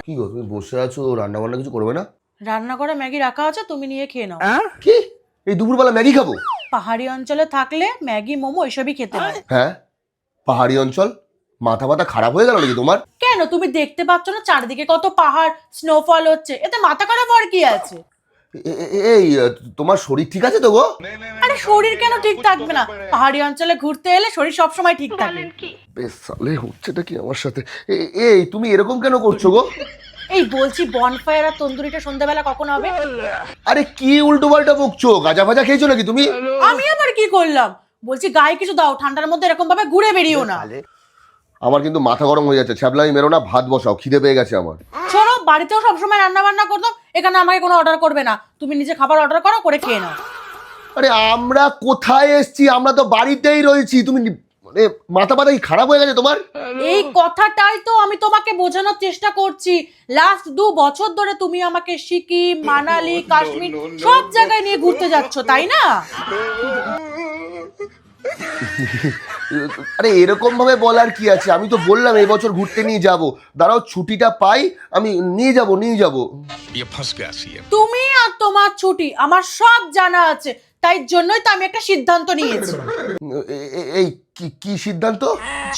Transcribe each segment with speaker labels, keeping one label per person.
Speaker 1: কি গো তুমি বসে আছো, রান্না বান্না কিছু করবে না?
Speaker 2: রান্না করা ম্যাগি রাখা আছে, তুমি নিয়ে খেয়ে নাও।
Speaker 1: কি এই দুপুরবেলা ম্যাগি খাবো?
Speaker 2: পাহাড়ি অঞ্চলে থাকলে ম্যাগি মোমো এসবই খেতে হয়।
Speaker 1: হ্যাঁ, পাহাড়ি অঞ্চল, মাথা ব্যথা খারাপ হয়ে গেল নাকি তোমার?
Speaker 2: কেন, তুমি দেখতে পাচ্ছ না চারদিকে কত পাহাড়, স্নোফল হচ্ছে, এতে মাথা খারাপ হওয়ার কি আছে?
Speaker 1: এই তোমার শরীর ঠিক আছে তো গো?
Speaker 2: আরে শরীর কেন ঠিক থাকবে না? পাহাড়ি অঞ্চলে ঘুরতে এলে শরীর সবসময় ঠিক থাকে।
Speaker 1: বেশ সালে হচ্ছেটা কি আমার সাথে? এই তুমি এরকম কেন করছো গো?
Speaker 2: এই বলছি, বনফায়ার আর তন্দুরিটা সন্ধ্যাবেলা কখন হবে?
Speaker 1: আরে কি উল্টো পাল্টা বকছো? গাঁজা ফাজা খেয়েছো নাকি তুমি?
Speaker 2: আমি আবার কি করলাম? বলছি গায়ে কিছু দাও, ঠান্ডার মধ্যে এরকম ভাবে ঘুরে বেরিও না।
Speaker 1: আমার কিন্তু মাথা গরম হয়ে যাচ্ছে, ছ্যাবলামি মেরো না, ভাত বসাও, খিদে পেয়ে গেছে আমার।
Speaker 2: শোনো, বাড়িতেও সবসময় রান্না বান্না করতাম, এখানে আমাকে কোনো অর্ডার করবে না, তুমি নিজে খাবার অর্ডার করো, করে খেয়ে নাও।
Speaker 1: আরে আমরা কোথায় এসছি? আমরা তো বাড়িতেই রয়েছি। তুমি মানে মাথা ব্যথা কি খারাপ হয়ে গেছে তোমার?
Speaker 2: এই কথাটাই তো আমি তোমাকে বোঝানোর চেষ্টা করছি। লাস্ট 2 বছর ধরে তুমি আমাকে সিকিম, মানালি, কাশ্মীর সব জায়গায় নিয়ে ঘুরতে যাচ্ছ, তাই না?
Speaker 1: আরে এরকম ভাবে বলার কি আছে? আমি তো বললাম এই বছর ঘুরতে নিয়ে যাব। দাঁড়াও ছুটিটা পাই, আমি নিয়ে যাব।
Speaker 2: তুমি আর তোমার ছুটি আমার সব জানা আছে, তাই জন্যই তো আমি একটা সিদ্ধান্ত নিয়েছি।
Speaker 1: এই কি সিদ্ধান্ত?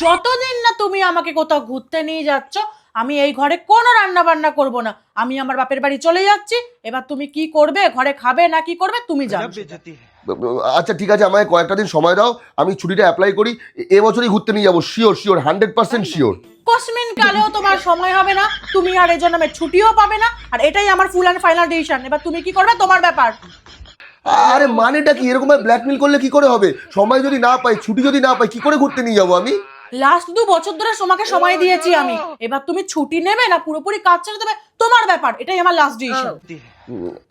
Speaker 2: যতদিন না তুমি আমাকে কোথাও ঘুরতে নিয়ে যাচ্ছ, আমি এই ঘরে কোনো রান্না বান্না করব না। আমি আমার বাপের বাড়ি চলে যাচ্ছি। এবার তুমি কি করবে, ঘরে খাবে না কি করবে তুমি জানো।
Speaker 1: আচ্ছা ঠিক আছে, আমায় কয়েকটা দিন সময় দাও, আমি ছুটিটা অ্যাপ্লাই করি। এবছরই ঘুরতে নিয়ে যাবো, শিওর 100% শিওর।
Speaker 2: কসমিন কালেও তোমার সময় হবে না, তুমি আর এই জন্য ছুটিও পাবে না, আর এটাই আমার ফুল অ্যান্ড ফাইনাল ডিসিশন। এবার তুমি কি করবে তোমার ব্যাপার।
Speaker 1: আরে মানেটা কি? এরকম ভাবে ব্ল্যাকমেল করলে কি করে হবে? সময় যদি না পাই, ছুটি যদি না পাই, কি করে ঘুরতে নিয়ে যাবো আমি?
Speaker 2: লাস্ট 2 বছর ধরে তোমাকে সময় দিয়েছি আমি, এবার তুমি ছুটি নেবে না পুরোপুরি কাজ ছেড়ে দেবে তোমার ব্যাপার, এটাই আমার লাস্ট ডিসিশন।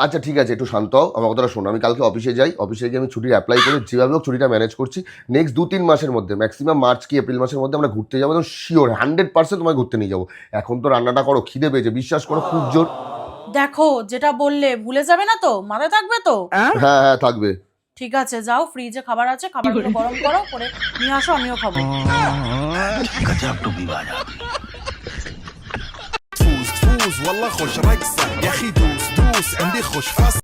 Speaker 1: আচ্ছা ঠিক আছে, একটু শান্ত হও, আমার কথাটা শোনো। আমি কালকে অফিসে যাই, অফিসে গিয়ে আমি ছুটির অ্যাপ্লাই করে যেভাবে হোক ছুটিটা ম্যানেজ করছি। নেক্সট 2-3 মাসের মধ্যে, ম্যাক্সিমাম মার্চ কি এপ্রিল মাসের মধ্যে আমরা ঘুরতে যাবো, একদম শিওর 100% তোমায় ঘুরতে নিয়ে যাবো। এখন তো রান্নাটা করো, খিদে পেয়েছে, বিশ্বাস করো খুব জোর।
Speaker 2: দেখো, যেটা বললে ভুলে যাবে না তো, মাথায় থাকবে তো?
Speaker 1: হ্যাঁ থাকবে।
Speaker 2: ঠিক আছে, যাও, ফ্রিজে খাবার আছে, খাবারগুলো গরম করো, করে নিয়ে আসো, আমিও খাবো।
Speaker 3: فوز والله خوش رقصة يا اخي دوس عندي خوش فصل